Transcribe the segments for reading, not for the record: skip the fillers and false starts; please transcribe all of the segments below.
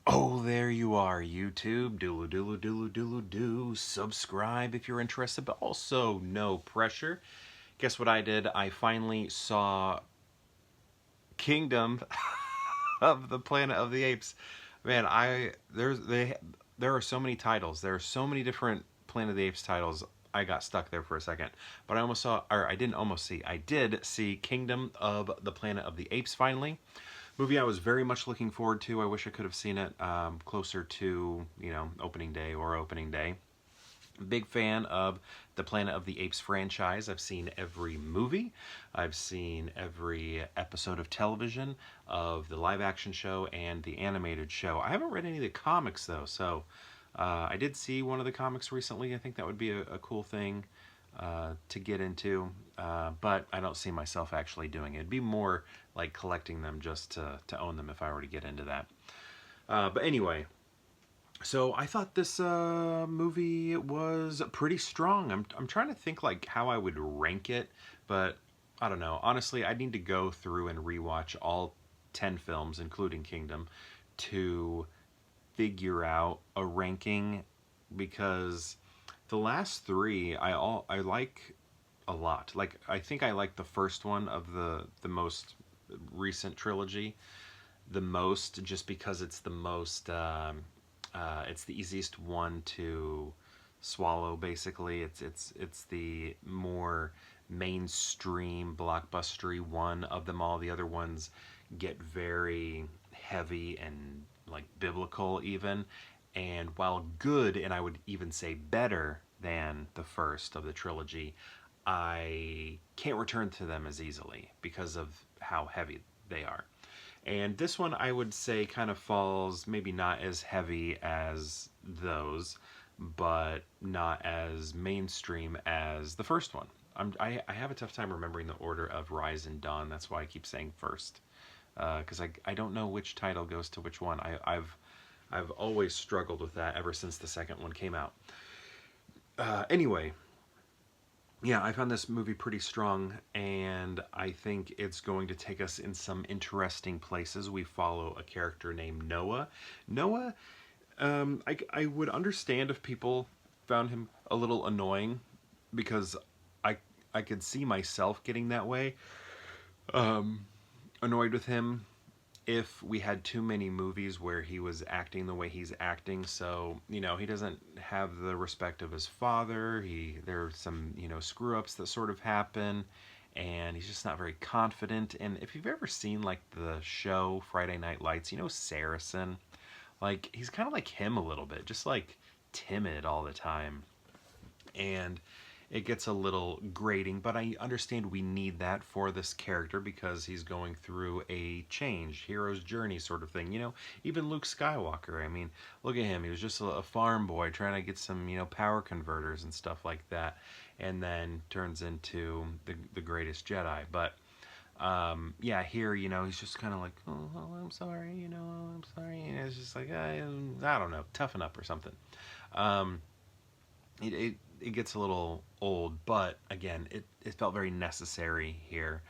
Oh, there you are, YouTube. Doodle doodle doodle doodle doo. Subscribe if you're interested, but also no pressure. Guess what I did? I finally saw Kingdom of the Planet of the Apes. Man, there are so many titles. There are so many different Planet of the Apes titles. I got stuck there for a second, but I didn't almost see. I did see Kingdom of the Planet of the Apes finally. Movie I was very much looking forward to. I wish I could have seen it closer to opening day or opening day. Big fan of the Planet of the Apes franchise. I've seen every movie. I've seen every episode of television of the live action show and the animated show. I haven't read any of the comics though, so I did see one of the comics recently. I think that would be a cool thing to get into, but I don't see myself actually doing it. It'd be more like collecting them just to own them if I were to get into that. But anyway, so I thought this movie was pretty strong. I'm trying to think like how I would rank it, but I don't know. Honestly, I need to go through and rewatch all 10 films, including Kingdom, to figure out a ranking because the last three I like a lot. Like I think I like the first one of the most recent trilogy the most just because it's the most it's the easiest one to swallow. Basically, it's the more mainstream blockbustery one of them all. The other ones get very heavy and like biblical even, and while good, and I would even say better than the first of the trilogy, I can't return to them as easily because of how heavy they are. And this one I would say kind of falls maybe not as heavy as those, but not as mainstream as the first one. I have a tough time remembering the order of Rise and Dawn. That's why I keep saying first, because I don't know which title goes to which one. I've always struggled with that ever since the second one came out. Anyway, yeah, I found this movie pretty strong, and I think it's going to take us in some interesting places. We follow a character named Noah. Noah, I would understand if people found him a little annoying because I I could see myself getting that way, annoyed with him if we had too many movies where he was acting the way he's acting. So he doesn't have the respect of his father. There are some screw ups that sort of happen, and he's just not very confident. And if you've ever seen like the show Friday Night Lights, Saracen, like he's kind of like him a little bit, just like timid all the time, and it gets a little grating, but I understand we need that for this character because he's going through a change, hero's journey sort of thing. Even Luke Skywalker, I mean, look at him. He was just a farm boy trying to get some, power converters and stuff like that, and then turns into the greatest Jedi. But yeah, here, he's just kind of like, oh, I'm sorry, I'm sorry. It's just like, I don't know, toughen up or something. Um, it gets a little old, but again, it felt very necessary here.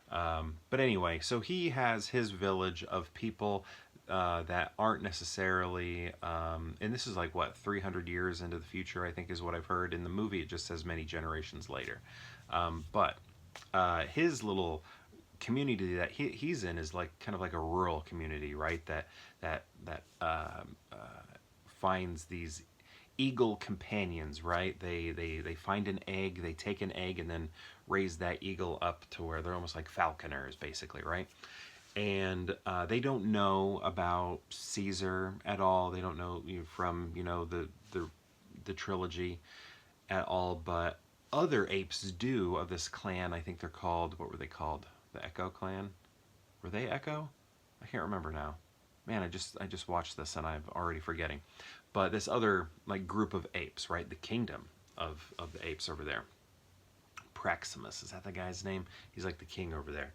But anyway, so he has his village of people that aren't necessarily, and this is like what, 300 years into the future, I think is what I've heard. In the movie, it just says many generations later. But his little community that he's in is like kind of like a rural community, right? That finds these eagle companions, right? They find an egg, they take an egg and then raise that eagle up to where they're almost like falconers, basically, right? And they don't know about Caesar at all. They don't know from the trilogy at all, but other apes do of this clan. I think they're called, what were they called? The Echo clan? Were they Echo? I can't remember now. Man, I just watched this and I'm already forgetting. But this other like group of apes, right? The kingdom of the apes over there. Praximus, is that the guy's name? He's like the king over there.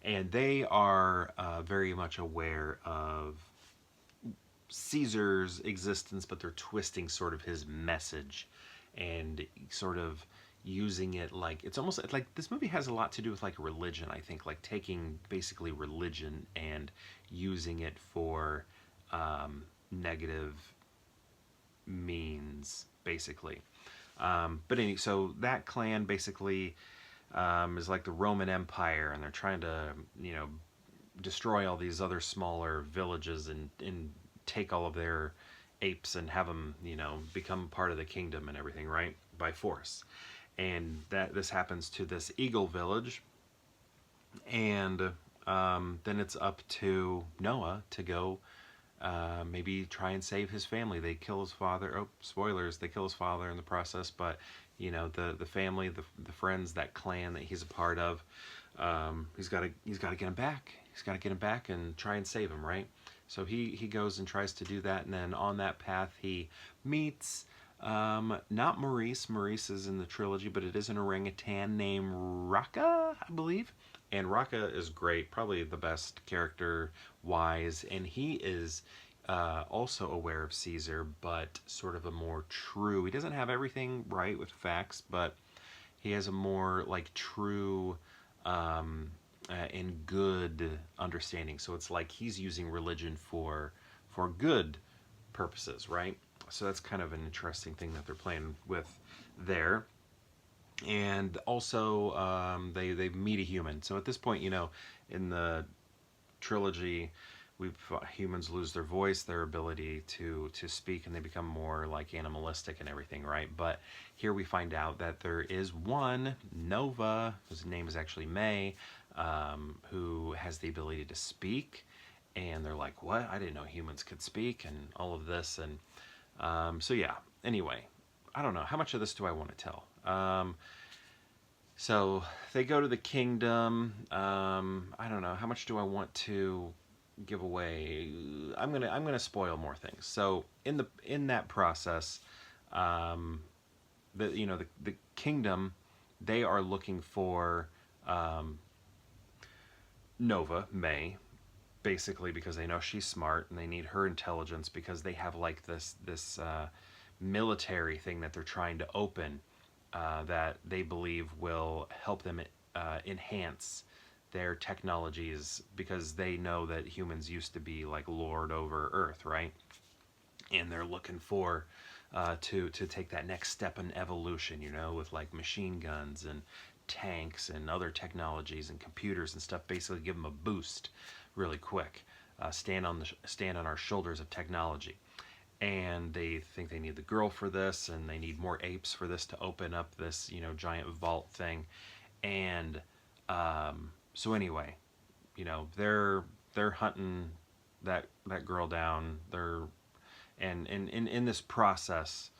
And they are very much aware of Caesar's existence, but they're twisting sort of his message and sort of using it like it's almost like this movie has a lot to do with like religion. I think like taking basically religion and using it for negative means, basically. But anyway, so that clan basically is like the Roman Empire, and they're trying to, you know, destroy all these other smaller villages and take all of their apes and have them, you know, become part of the kingdom and everything, right? By force. And that this happens to this eagle village, and then it's up to Noah to go maybe try and save his family. They kill his father. Oh, spoilers! They kill his father in the process, but you know the family, the friends, that clan that he's a part of. He's got to get him back. He's got to get him back and try and save him, right? So he goes and tries to do that, and then on that path he meets not Maurice. Maurice is in the trilogy, but it is an orangutan named Raka, I believe. And Raka is great, probably the best character wise, and he is also aware of Caesar, but sort of a more true. He doesn't have everything right with facts, but he has a more like true and good understanding. So it's like he's using religion for good purposes, right? So that's kind of an interesting thing that they're playing with there. And also, they meet a human. So at this point, you know, in the trilogy, humans lose their voice, their ability to speak, and they become more like animalistic and everything, right? But here we find out that there is one Nova, whose name is actually May, who has the ability to speak. And they're like, "What? I didn't know humans could speak," and all of this. And so yeah. Anyway, I don't know how much of this do I want to tell. So they go to the kingdom. I don't know how much do I want to give away. I'm gonna spoil more things. So in that process, the kingdom, they are looking for Nova May, basically because they know she's smart and they need her intelligence because they have like this military thing that they're trying to open that they believe will help them enhance their technologies because they know that humans used to be like lord over Earth, right? And they're looking for to take that next step in evolution, you know, with like machine guns and tanks and other technologies and computers and stuff. Basically, give them a boost really quick. Stand on our shoulders of technology, and they think they need the girl for this, and they need more apes for this to open up this, you know, giant vault thing. And so anyway, you know, they're hunting that girl down. They're and in this process,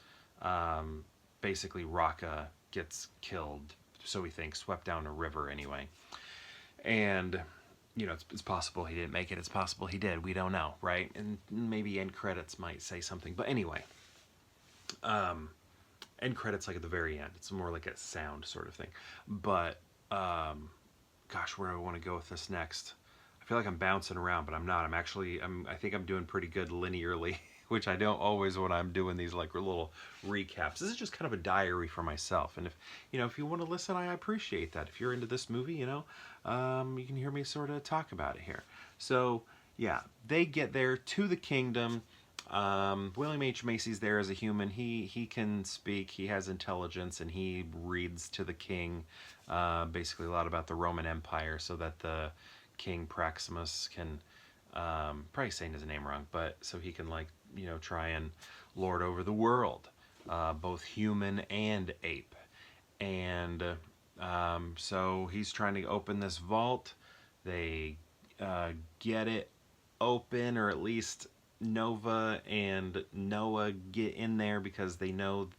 basically Raka gets killed. So we think swept down a river anyway, and you know it's possible he didn't make it. It's possible he did. We don't know, right? And maybe end credits might say something. But anyway, end credits like at the very end. It's more like a sound sort of thing. But gosh, where do I want to go with this next? I feel like I'm bouncing around, but I'm not. I think I'm doing pretty good linearly, which I don't always when I'm doing these like little recaps. This is just kind of a diary for myself. And if you want to listen, I appreciate that. If you're into this movie, you can hear me sort of talk about it here. So yeah, they get there to the kingdom. William H. Macy's there as a human. He can speak. He has intelligence, and he reads to the king, basically a lot about the Roman Empire, so that the King Praximus can, probably saying his name wrong, but so he can try and lord over the world, both human and ape. And so he's trying to open this vault. They get it open, or at least Nova and Noah get in there because they know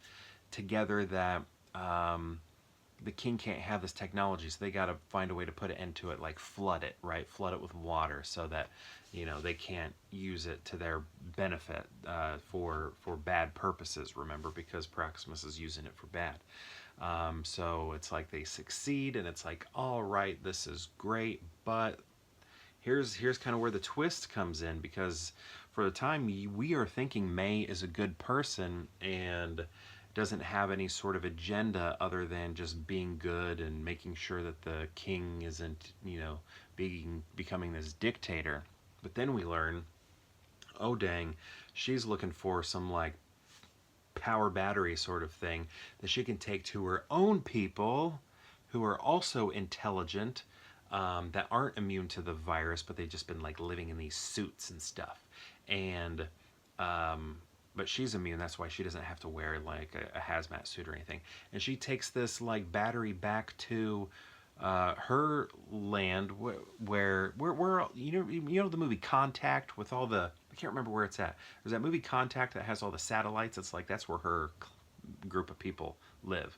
together that the king can't have this technology, so they got to find a way to put an end to it, like flood it, right? Flood it with water so that they can't use it to their benefit for bad purposes. Remember, because Proximus is using it for bad. So it's like they succeed, and it's like, all right, this is great, but here's kind of where the twist comes in, because for the time we are thinking May is a good person and doesn't have any sort of agenda other than just being good and making sure that the king isn't, becoming this dictator. But then we learn, oh dang, she's looking for some like power battery sort of thing that she can take to her own people who are also intelligent, that aren't immune to the virus, but they've just been like living in these suits and stuff. And um, but she's immune. That's why she doesn't have to wear like a hazmat suit or anything. And she takes this like battery back to her land, where you know the movie Contact with all the, I can't remember where it's at. There's that movie Contact that has all the satellites. It's like that's where her group of people live,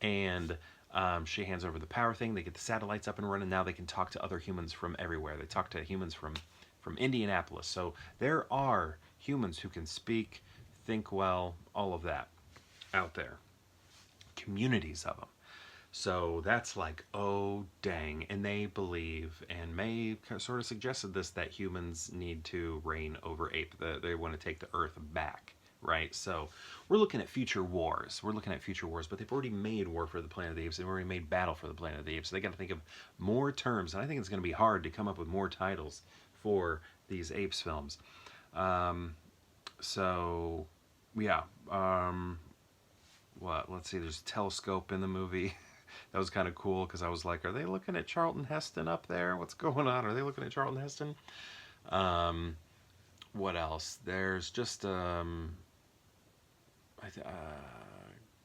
and she hands over the power thing. They get the satellites up and running. Now they can talk to other humans from everywhere. They talk to humans from Indianapolis. So there are humans who can speak, think well, all of that out there. Communities of them. So that's like, oh dang. And they believe, and May sort of suggested this, that humans need to reign over ape. They want to take the earth back, right? So we're looking at future wars. We're looking at future wars, but they've already made War for the Planet of the Apes. They've already made Battle for the Planet of the Apes. So they got to think of more terms. And I think it's going to be hard to come up with more titles for these apes films. So, yeah. What? Let's see. There's a telescope in the movie. That was kind of cool because I was like, are they looking at Charlton Heston up there? What's going on? Are they looking at Charlton Heston? What else? There's just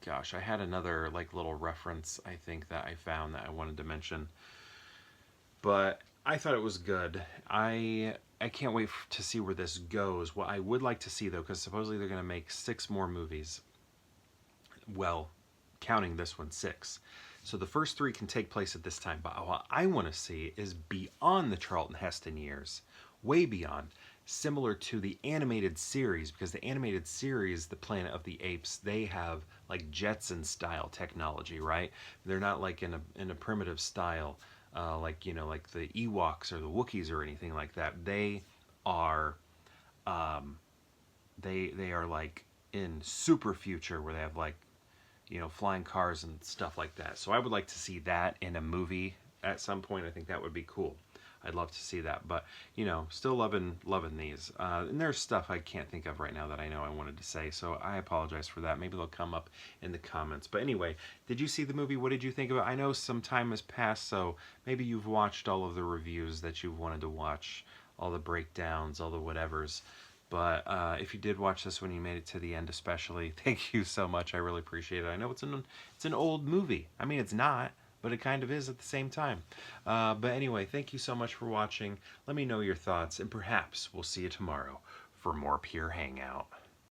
gosh, I had another like little reference I think that I found that I wanted to mention, but I thought it was good. I can't wait to see where this goes. What I would like to see though, because supposedly they're going to make 6 more movies. Well, counting this one, 6. So the first 3 can take place at this time, but what I want to see is beyond the Charlton Heston years, way beyond, similar to the animated series, because the animated series, The Planet of the Apes, they have like Jetson style technology, right? They're not like in a primitive style, like like the Ewoks or the Wookiees or anything like that. They are they are like in super future where they have like flying cars and stuff like that. So I would like to see that in a movie at some point. I think that would be cool. I'd love to see that, but still loving these. And there's stuff I can't think of right now that I know I wanted to say, so I apologize for that. Maybe they'll come up in the comments. But anyway, did you see the movie? What did you think of it? I know some time has passed, so maybe you've watched all of the reviews that you've wanted to watch, all the breakdowns, all the whatevers. But if you did watch this when you made it to the end, especially, thank you so much. I really appreciate it. I know it's an old movie. I mean, it's not, but it kind of is at the same time. But anyway, thank you so much for watching. Let me know your thoughts, and perhaps we'll see you tomorrow for more Pure Hangout.